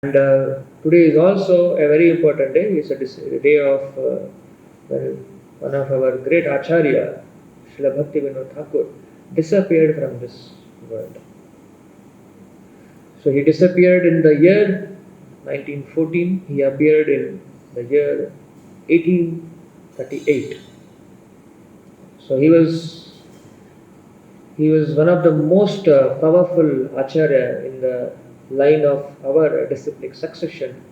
And today is also a very important day. It's a day of one of our great Acharya, Srila Bhaktivinoda Thakura, disappeared from this world. So he disappeared in the year 1914. He appeared in the year 1838. So he was one of the most powerful Acharya in the line of our disciplic succession,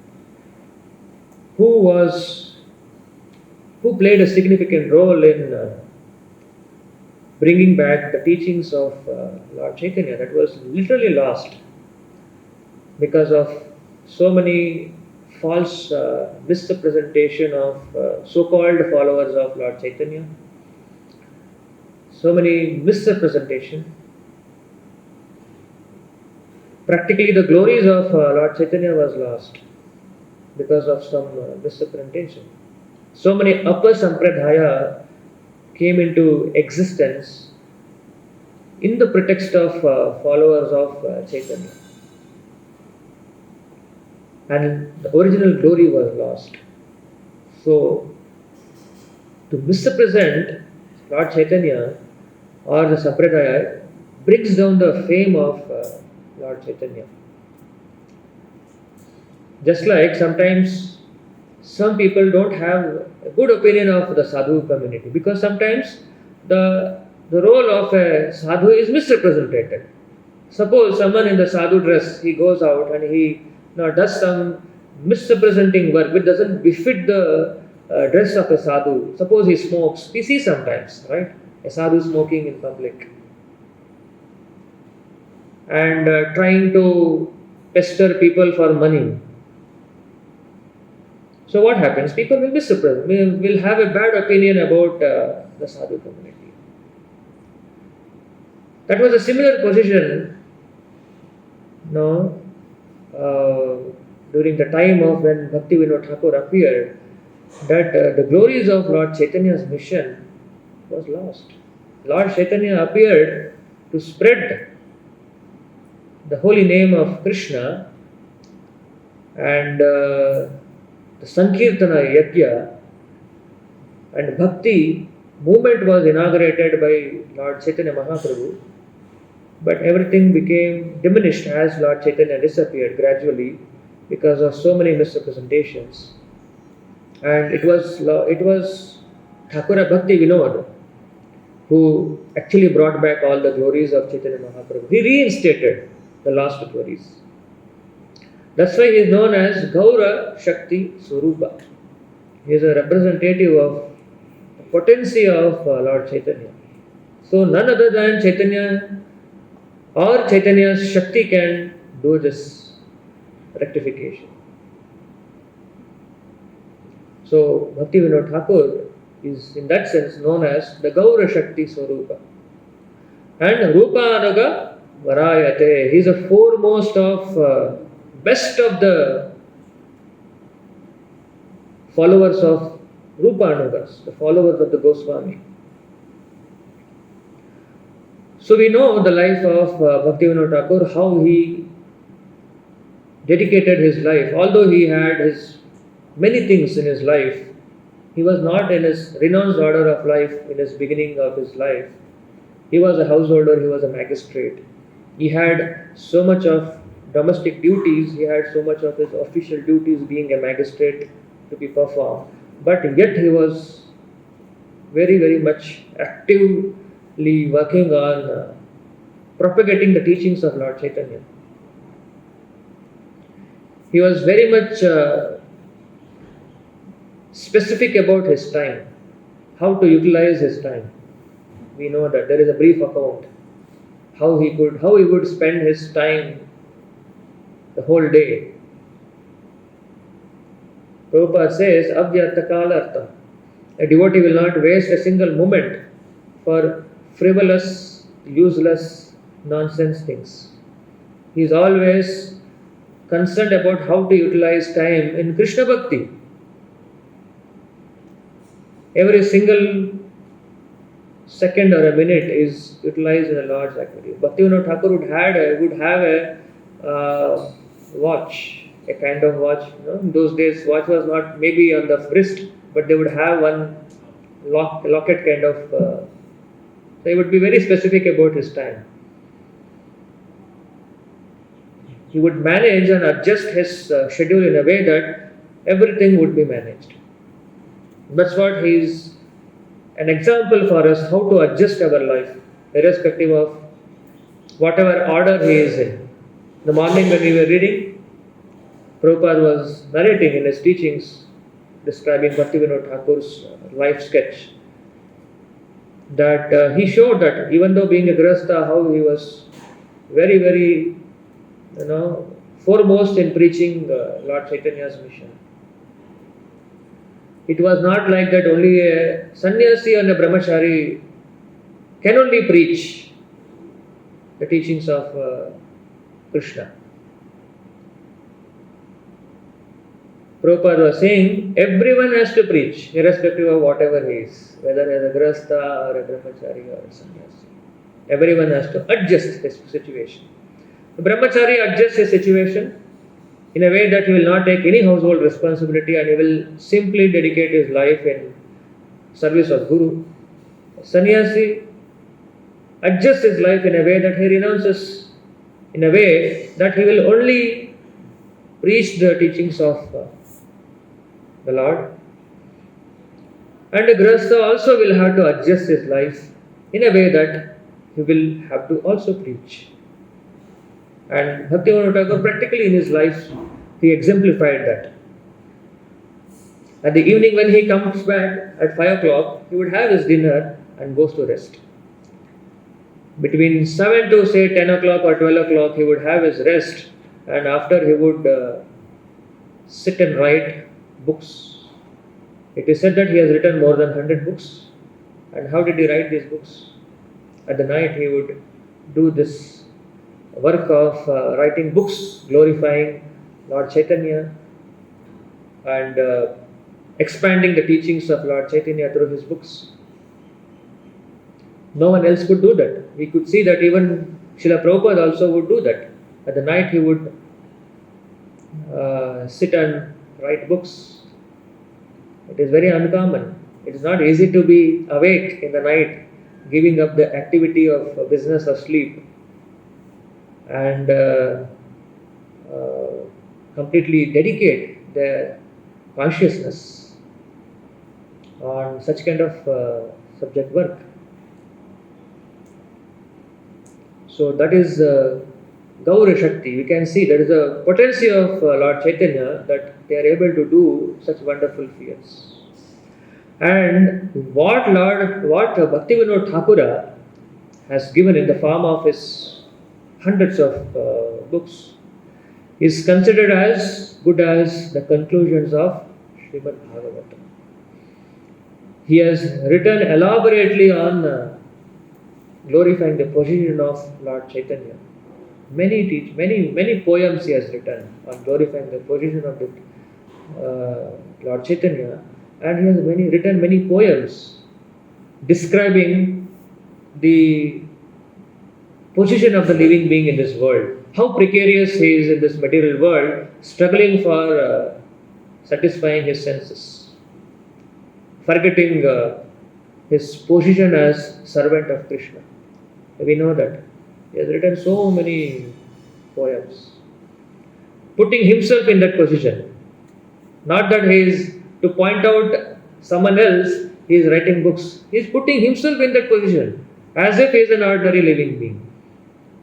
who played a significant role in bringing back the teachings of Lord Chaitanya that was literally lost because of so many false misrepresentation of so-called followers of Lord Chaitanya, so many misrepresentation. Practically the glories of Lord Chaitanya was lost because of some misrepresentation. So many upper sampradaya came into existence in the pretext of followers of Chaitanya, and the original glory was lost. So, to misrepresent Lord Chaitanya or the sampradaya brings down the fame of Lord Chaitanya. Just like sometimes some people don't have a good opinion of the sadhu community, because sometimes the role of a sadhu is misrepresented. Suppose someone in the sadhu dress, he goes out and he does some misrepresenting work which doesn't befit the dress of a sadhu. Suppose he smokes. We see sometimes, right? A sadhu smoking in public and trying to pester people for money. So what happens? People will misrepresent, will have a bad opinion about the sadhu community. That was a similar position, during the time of when Bhaktivinoda Thakura appeared, that the glories of Lord Chaitanya's mission was lost. Lord Chaitanya appeared to spread the holy name of Krishna, and the Sankirtana Yajna and Bhakti movement was inaugurated by Lord Chaitanya Mahaprabhu, but everything became diminished as Lord Chaitanya disappeared gradually because of so many misrepresentations. And it was Thakura Bhaktivinoda who actually brought back all the glories of Chaitanya Mahaprabhu. He reinstated the lost glories. That's why he is known as Gaura Shakti Swarupa. He is a representative of the potency of Lord Chaitanya. So none other than Chaitanya or Chaitanya's Shakti can do this rectification. So Bhaktivinoda Thakur is in that sense known as the Gaura Shakti Swarupa. And Rupa Anuga Varayate. He is a foremost of best of the followers of Rupa Anugas, the followers of the Goswami. So we know the life of Bhaktivinoda Thakur, how he dedicated his life. Although he had his many things in his life, he was not in his renounced order of life in his beginning of his life. He was a householder, he was a magistrate. He had so much of domestic duties, he had so much of his official duties being a magistrate to be performed. But yet he was very, very much actively working on propagating the teachings of Lord Chaitanya. He was very much specific about his time, how to utilize his time. We know that there is a brief account how he would spend his time the whole day. Prabhupada says, Avyartha Kalartha. A devotee will not waste a single moment for frivolous, useless, nonsense things. He is always concerned about how to utilize time in Krishna Bhakti. Every single second or a minute is utilized in a large activity. Bhaktivinoda Thakur would have a watch a kind of watch. In those days, watch was not maybe on the wrist, but they would have one locket kind of. So he would be very specific about his time. He would manage and adjust his schedule in a way that everything would be managed. That's what he is an example for us how to adjust our life, irrespective of whatever order he is in. In the morning when we were reading, Prabhupada was narrating in his teachings, describing Bhaktivinoda Thakur's life sketch, that he showed that even though being a Grihastha, how he was very, very, foremost in preaching Lord Chaitanya's mission. It was not like that only a sannyasi and a brahmachari can only preach the teachings of Krishna. Prabhupada was saying everyone has to preach, irrespective of whatever he is, whether as a grihastha or a brahmachari or a sannyasi. Everyone has to adjust his situation. The brahmachari adjusts his situation in a way that he will not take any household responsibility and he will simply dedicate his life in service of Guru. Sannyasi adjusts his life in a way that he renounces, in a way that he will only preach the teachings of the Lord. And the Grihastha also will have to adjust his life in a way that he will have to also preach. And Bhaktivinoda Thakur practically in his life, he exemplified that. At the evening when he comes back at 5 o'clock, he would have his dinner and goes to rest. Between 7 to say 10 o'clock or 12 o'clock, he would have his rest, and after he would sit and write books. It is said that he has written more than 100 books. And how did he write these books? At the night he would do this work of writing books glorifying Lord Chaitanya and expanding the teachings of Lord Chaitanya through his books. No one else could do that. We could see that even Srila Prabhupada also would do that. At the night he would sit and write books. It is very uncommon. It is not easy to be awake in the night, giving up the activity of business or sleep, and completely dedicate their consciousness on such kind of subject work. So that is Gaura Shakti. We can see there is a potency of Lord Chaitanya that they are able to do such wonderful feats. And what Bhaktivinoda Thakura has given in the form of his hundreds of books is considered as good as the conclusions of Srimad Bhagavatam. He has written elaborately on glorifying the position of Lord Chaitanya. Many poems he has written on glorifying the position of the Lord Chaitanya, and he has written many poems describing the position of the living being in this world. How precarious he is in this material world, struggling for satisfying his senses, forgetting his position as servant of Krishna. We know that. He has written so many poems, putting himself in that position. Not that he is to point out someone else, he is writing books. He is putting himself in that position as if he is an ordinary living being.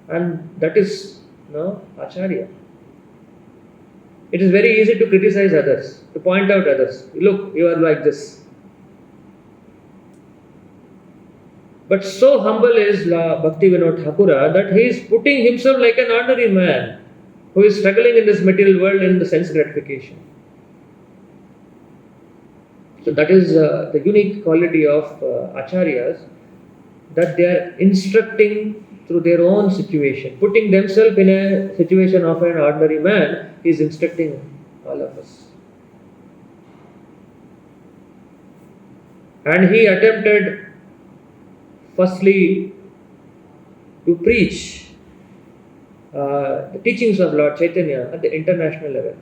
And that is Acharya. It is very easy to criticize others, to point out others. Look, you are like this. But so humble is Bhaktivinoda Thakura that he is putting himself like an ordinary man who is struggling in this material world in the sense gratification. So that is the unique quality of Acharyas, that they are instructing through their own situation. Putting themselves in a situation of an ordinary man, he is instructing all of us. And he attempted firstly to preach the teachings of Lord Chaitanya at the international level.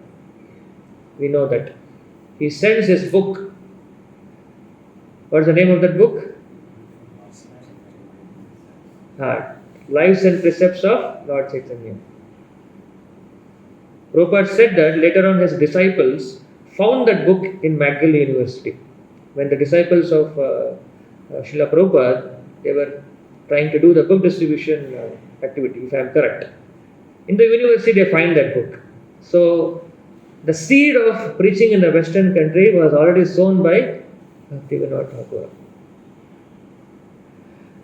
We know that. He sends his book. What's the name of that book? Lives and Precepts of Lord Chaitanya. Prabhupada said that later on his disciples found that book in McGill University. When the disciples of Srila Prabhupada, they were trying to do the book distribution activity, if I am correct. In the university they find that book. So the seed of preaching in the Western country was already sown by Bhaktivinoda Thakura.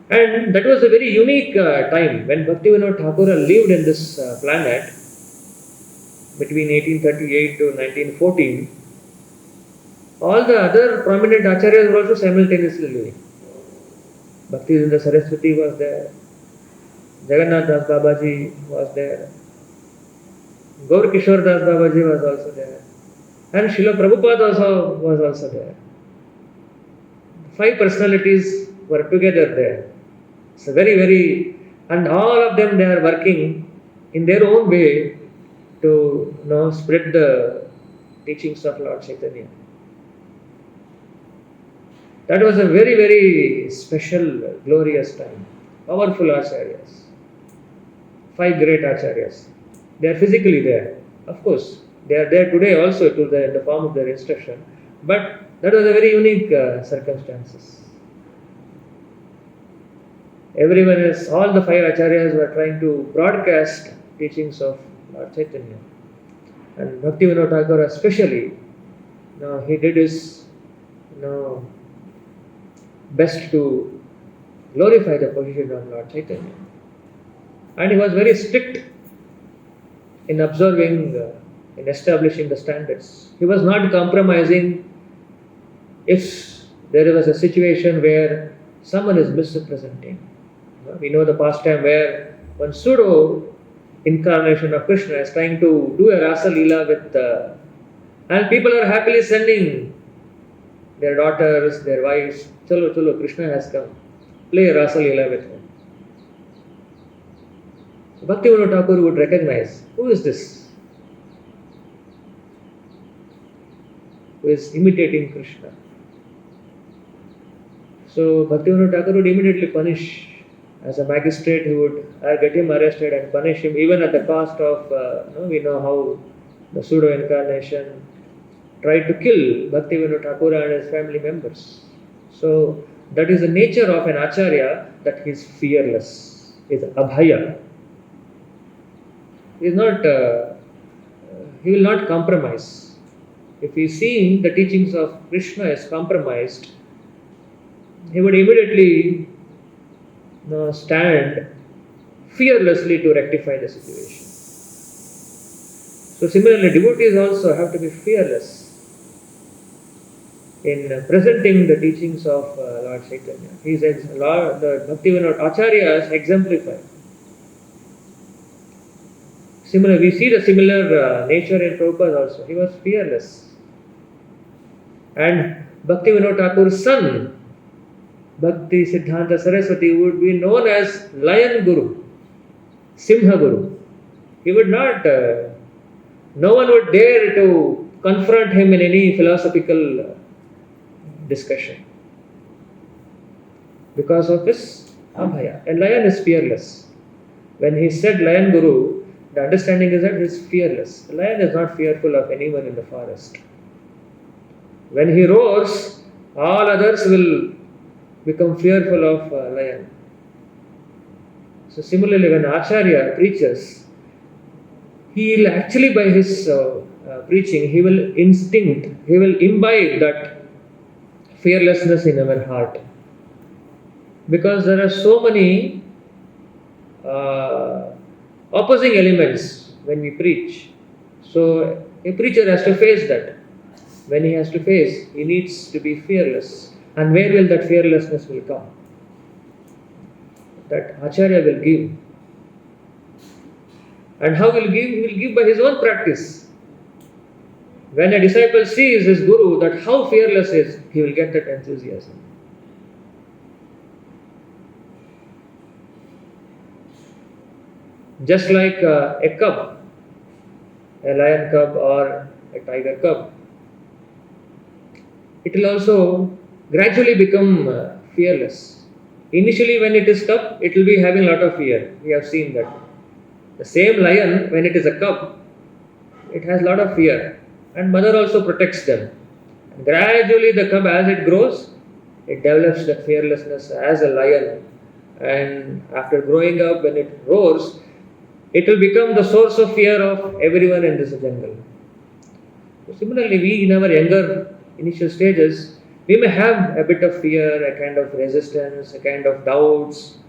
And that was a very unique time when Bhaktivinoda Thakura lived in this planet between 1838 to 1914. All the other prominent acharyas were also simultaneously living. Bhaktivedanta Saraswati was there, Jagannath Das Babaji was there, Gaur Kishore Das Babaji was also there, and Srila Prabhupada was also there. 5 personalities were together there. So and all of them, they are working in their own way to spread the teachings of Lord Chaitanya. That was a very, very special, glorious time. Powerful acharyas. 5 great acharyas. They are physically there. Of course, they are there today also in the form of their instruction. But that was a very unique circumstances. Everyone else, all the 5 acharyas were trying to broadcast teachings of Lord Chaitanya. And Bhaktivinoda Thakura especially, he did his best to glorify the position of Lord Chaitanya. And he was very strict in observing, in establishing the standards. He was not compromising if there was a situation where someone is misrepresenting. We know the pastime where one pseudo incarnation of Krishna is trying to do a Rasa Leela with, and people are happily sending their daughters, their wives. Chalo, Krishna has come. Play a Rasa Leela with him. Bhaktivinoda Thakur would recognize, who is this? Who is imitating Krishna? So Bhaktivinoda Thakur would immediately punish. As a magistrate, he would get him arrested and punish him, even at the cost of, we know how the pseudo-incarnation tried to kill Bhaktivinoda Thakura and his family members. So that is the nature of an acharya, that he is fearless, is abhaya. He will not compromise. If he sees the teachings of Krishna is compromised, he would immediately stand fearlessly to rectify the situation. So similarly, devotees also have to be fearless in presenting the teachings of Lord Chaitanya. The Bhaktivinoda Acharyas exemplify. Similarly, we see the similar nature in Prabhupada also. He was fearless. And Bhaktivinoda Thakur's son, Bhakti Siddhanta Saraswati, would be known as Lion Guru, Simha Guru. He would not, no one would dare to confront him in any philosophical discussion because of his abhaya. And lion is fearless. When he said Lion Guru, the understanding is that he is fearless. The lion is not fearful of anyone in the forest. When he roars, all others will become fearful of lion. So similarly, when Acharya preaches, he will actually, by his preaching, he will imbibe that fearlessness in our heart. Because there are so many opposing elements when we preach. So a preacher has to face that. When he has to face, he needs to be fearless. And where will that fearlessness will come? That Acharya will give. And how will give? He will give by his own practice. When a disciple sees his guru that how fearless is, he will get that enthusiasm. Just like a cub, a lion cub or a tiger cub, it will also gradually become fearless. Initially, when it is cub, it will be having a lot of fear. We have seen that. The same lion, when it is a cub, it has a lot of fear, and mother also protects them. And gradually, the cub, as it grows, it develops the fearlessness as a lion, and after growing up, when it roars, it will become the source of fear of everyone in this jungle. So similarly, we in our younger initial stages, we may have a bit of fear, a kind of resistance, a kind of doubts.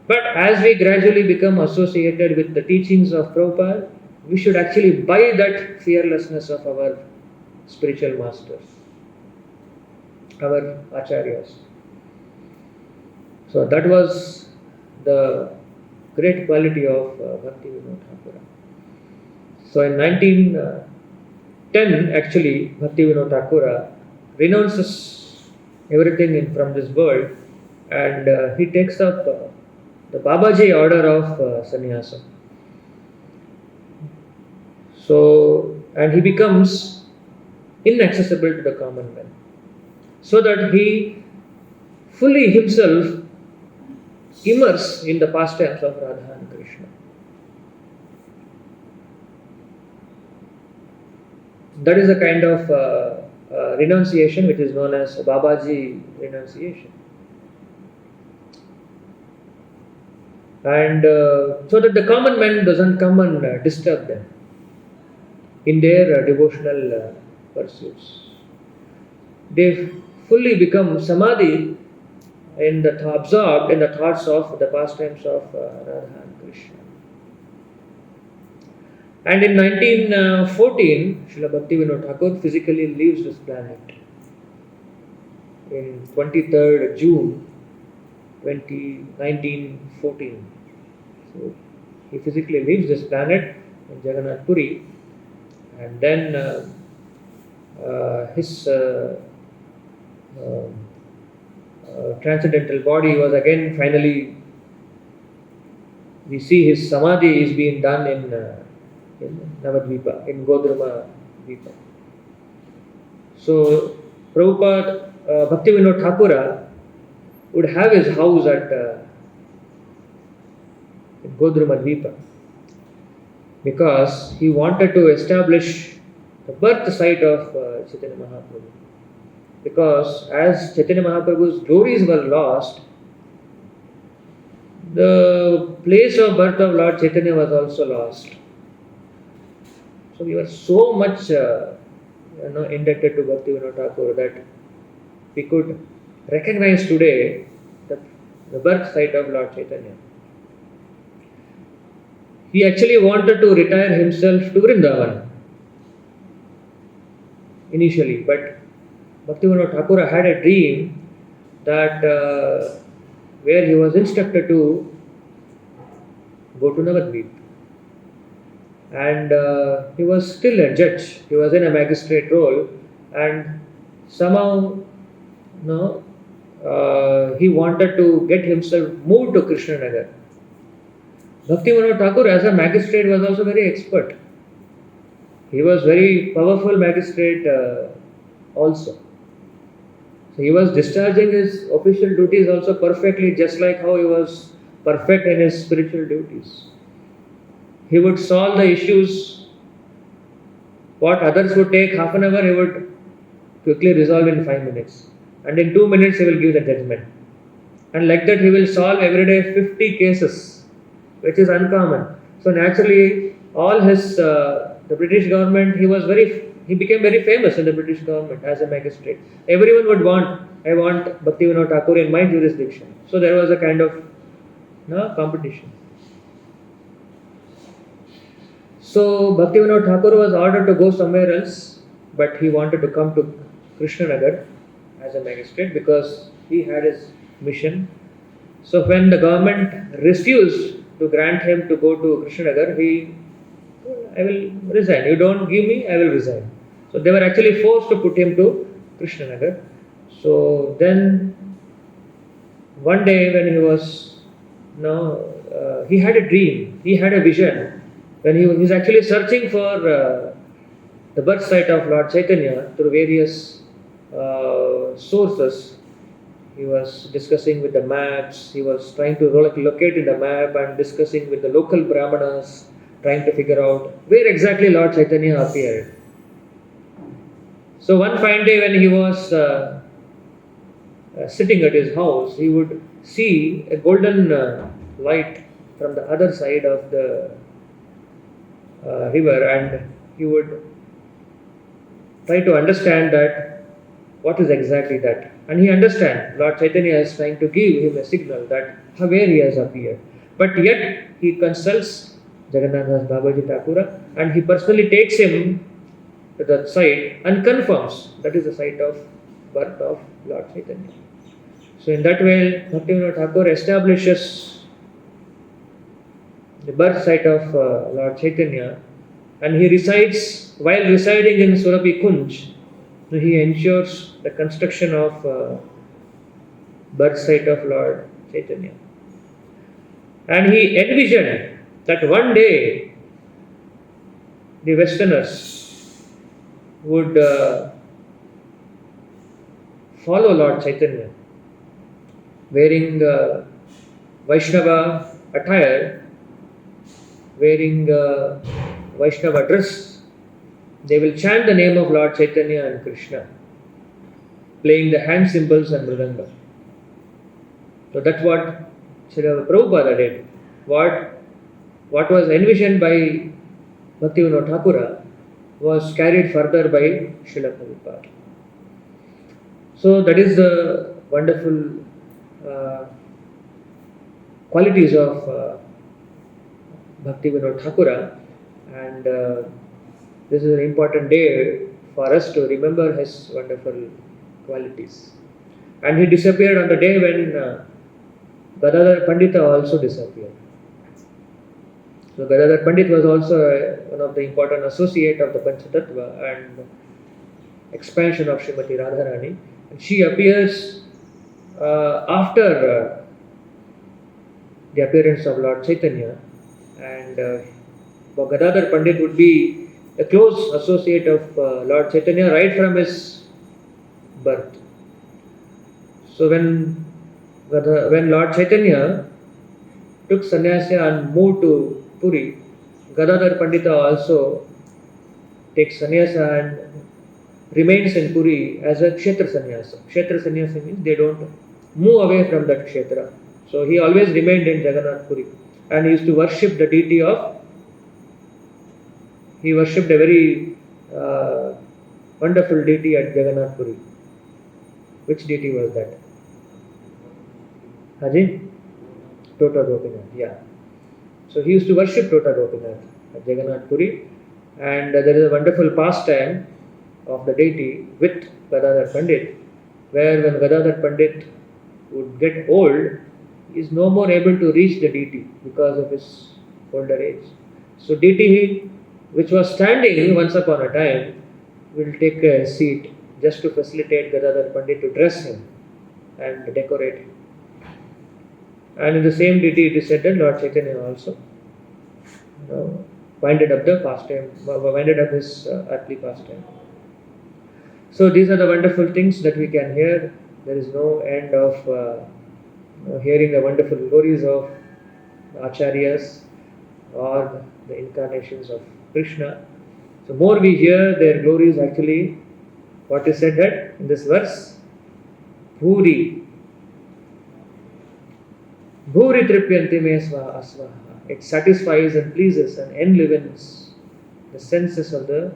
But as we gradually become associated with the teachings of Prabhupada, we should actually buy that fearlessness of our spiritual masters, our acharyas. So that was the great quality of Bhaktivinoda Thakura. So in 1910, actually, Bhaktivinoda Thakura renounces everything from this world, and he takes up the Babaji order of sannyasa. So, and he becomes inaccessible to the common man, so that he fully himself immerse in the pastimes of Radha and Krishna. That is a kind of renunciation which is known as Babaji renunciation. And so that the common man doesn't come and disturb them in their devotional pursuits. They fully become samadhi absorbed in the thoughts of the pastimes of Radha and Krishna. And in 1914, Srila Bhaktivinoda Thakura physically leaves this planet. In 23rd June 1914. So he physically leaves this planet in Jagannath Puri, and then his transcendental body was again finally, we see his samadhi is being done in Navadvipa, in Godruma Dvipa. So Prabhupada, Bhaktivinoda Thakura would have his house at in Godruma Dvipa, because he wanted to establish the birth site of Chaitanya Mahaprabhu. Because as Chaitanya Mahaprabhu's glories were lost, the place of birth of Lord Chaitanya was also lost. So we were so much indebted to Bhaktivinoda Thakura that we could recognize today the birth site of Lord Chaitanya. He actually wanted to retire himself to Vrindavan initially, but Bhaktivinoda Thakura had a dream that where he was instructed to go to Navadvip. And he was still a judge, he was in a magistrate role, and somehow he wanted to get himself moved to Krishnanagar. Bhaktivinoda Thakur as a magistrate was also very expert. He was very powerful magistrate also. So he was discharging his official duties also perfectly, just like how he was perfect in his spiritual duties. He would solve the issues. What others would take half an hour, he would quickly resolve in 5 minutes. And in 2 minutes, he will give the judgment. And like that, he will solve every day 50 cases, which is uncommon. So naturally, all his, the British government, he became very famous in the British government as a magistrate. Everyone would I want Bhaktivinoda Thakur in my jurisdiction. So there was a kind of competition. So Bhaktivinoda Thakur was ordered to go somewhere else, but he wanted to come to Krishnanagar as a magistrate because he had his mission. So when the government refused to grant him to go to Krishnanagar, I will resign. You don't give me, I will resign. So they were actually forced to put him to Krishnanagar. So then one day when he was, he had a dream, he had a vision when he was actually searching for the birth site of Lord Chaitanya through various sources. He was discussing with the maps, he was trying to locate in the map and discussing with the local Brahmanas, trying to figure out where exactly Lord Chaitanya appeared. So one fine day when he was sitting at his house, he would see a golden light from the other side of the river, and he would try to understand that what is exactly that. And he understands Lord Chaitanya is trying to give him a signal that where he has appeared. But yet he consults Jagannath Babaji Thakura and he personally takes him to that site and confirms that is the site of birth of Lord Chaitanya. So in that way, Bhaktivinoda Thakura establishes the birth site of Lord Chaitanya, and he resides, while residing in Surabhi Kunj, he ensures the construction of birth site of Lord Chaitanya. And he envisioned that one day the Westerners would follow Lord Chaitanya, wearing Vaishnava attire, wearing Vaishnava dress. They will chant the name of Lord Chaitanya and Krishna, playing the hand cymbals and mridanga. So that's what Srila Prabhupada did. What was envisioned by Bhaktivinoda Thakura was carried further by Srila Prabhupada. So that is the wonderful qualities of Bhaktivinoda Thakura, and this is an important day for us to remember his wonderful qualities. And he disappeared on the day when Gadadhar Pandita also disappeared. So Gadadhar Pandit was also one of the important associate of the Panchatattva and expansion of Srimati Radharani. And she appears after the appearance of Lord Chaitanya, and Gadadhar Pandit would be a close associate of Lord Chaitanya right from his birth. So when Lord Chaitanya took sannyasa and moved to Puri, Gadadhar Pandita also takes sannyasa and remains in Puri as a kshetra sannyasa. Kshetra sannyasa means they don't move away from that kshetra. So he always remained in Jagannath Puri, and he used to worship the deity of. He worshipped a very wonderful deity at Jagannath Puri. Which deity was that? Haji? Tota Gopinath, yeah. So he used to worship Tota Gopinath at Jagannath Puri, and there is a wonderful pastime of the deity with Gadadhar Pandit, where when Gadadhar Pandit would get old, he is no more able to reach the deity because of his older age. So deity, which was standing once upon a time, will take a seat just to facilitate Gadadhar Pandit to dress him and decorate him. And in the same deity it is said that Lord Chaitanya also winded up his earthly pastime. So these are the wonderful things that we can hear. There is no end of hearing the wonderful glories of Acharyas or the incarnations of Krishna. So more we hear their glories, actually what is said that in this verse, Bhuri tripyanti me asvaha. It satisfies and pleases and enlivens the senses of the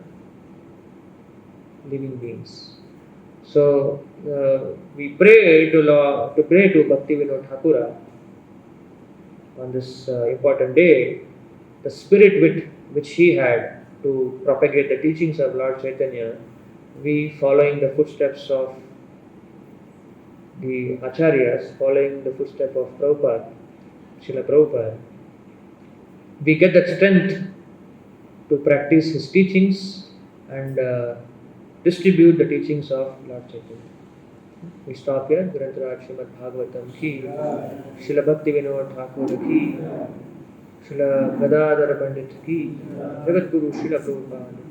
living beings. So we pray to Bhaktivinoda Thakura on this important day, the spirit which he had to propagate the teachings of Lord Chaitanya. We, following the footsteps of the Acharyas, following the footsteps of Prabhupada, Srila Prabhupada, we get that strength to practice his teachings and distribute the teachings of Lord Chaitanya. We stop here. Grantaraj Srimad Bhagavatam ki, Srila Bhaktivinoda Thakura ki, Srila Gadadhar Pandit ki, Jagat Guru Srila Prabhupada ki.